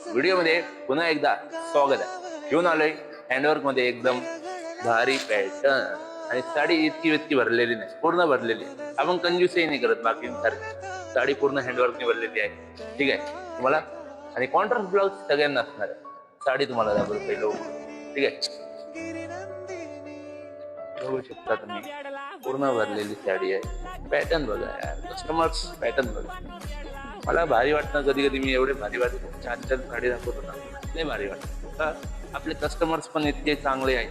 व्हिडिओमध्ये पुन्हा एकदा स्वागत आहे. घेऊन आलोय हँडवर्क मध्ये एकदम भारी पॅटर्न आणि साडी इतकी भरलेली नाही, पूर्ण भरलेली आहे. आपण कंजूसही नाही करत बाकींसारखी. साडी पूर्ण हँडवर्कने भरलेली आहे. ठीक आहे तुम्हाला. आणि कॉन्ट्रास्ट ब्लाउज सगळ्यांना असणार आहे. साडी तुम्हाला दाखवतो पहिलं उघडून. ठीक आहे, बघू शकता तुम्ही, पूर्ण भरलेली साडी आहे. पॅटर्न बघा यार, कस्टमर्स पॅटर्न बघा. मला भारी वाटतं कधी कधी, मी एवढे भारी भारी छान छान साडी दाखवतो ना, लय भारी वाटतं. का आपले कस्टमर्स पण इतके चांगले आहेत,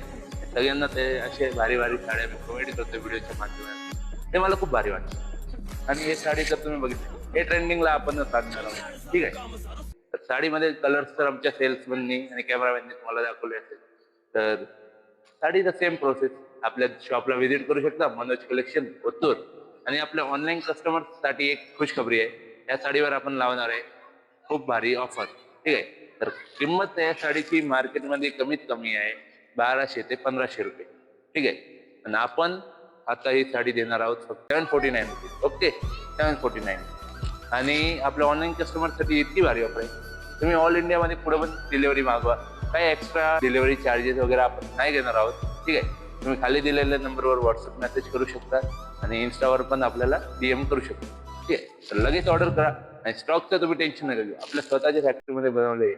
सगळ्यांना ते असे भारी भारी साड्या मी प्रोव्हाइड करतो व्हिडिओच्या माध्यमातून. ते मला खूप भारी वाटतं. आणि हे साडी जर तुम्ही बघितली, हे ट्रेंडिंगला आपण साधणार आहोत. ठीक आहे, तर साडीमध्ये कलर्स तर आमच्या सेल्समॅननी आणि कॅमेरामॅननी तुम्हाला दाखवले असेल. तर साडीचा सेम प्रोसेस आपल्या शॉपला व्हिजिट करू शकता, मनोज कलेक्शन ओतूर. आणि आपल्या ऑनलाईन कस्टमर्ससाठी एक खुशखबरी आहे. या साडीवर आपण लावणार आहे खूप भारी ऑफर. ठीक आहे, तर किंमत या साडीची मार्केटमध्ये कमीत कमी आहे 1200 ते 1500 रुपये. ठीक आहे, आणि आपण आता ही साडी देणार आहोत फक्त 749 रुपये. ओके, 749. आणि आपल्या ऑनलाईन कस्टमरसाठी इतकी भारी ऑफर आहे, तुम्ही ऑल इंडियामध्ये पुढे पण डिलिव्हरी मागवा, काही एक्स्ट्रा डिलिव्हरी चार्जेस वगैरे आपण नाही घेणार आहोत. ठीक आहे, तुम्ही खाली दिलेल्या नंबरवर व्हॉट्सअप मेसेज करू शकता आणि इन्स्टावर पण आपल्याला DM करू शकता. ठीक आहे, तर लगेच ऑर्डर करा. आणि स्टॉकचं तुम्ही टेन्शन नका घेऊ, आपल्या स्वतःच्या फॅक्टरीमध्ये बनवले,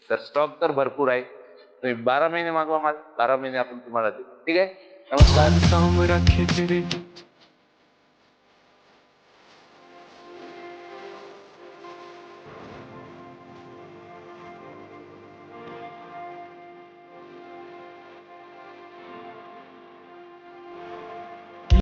तर स्टॉक तर भरपूर आहे. तुम्ही 12 महिने मागवा, मला 12 महिने आपण तुम्हाला देऊ. ठीक आहे, नमस्कार.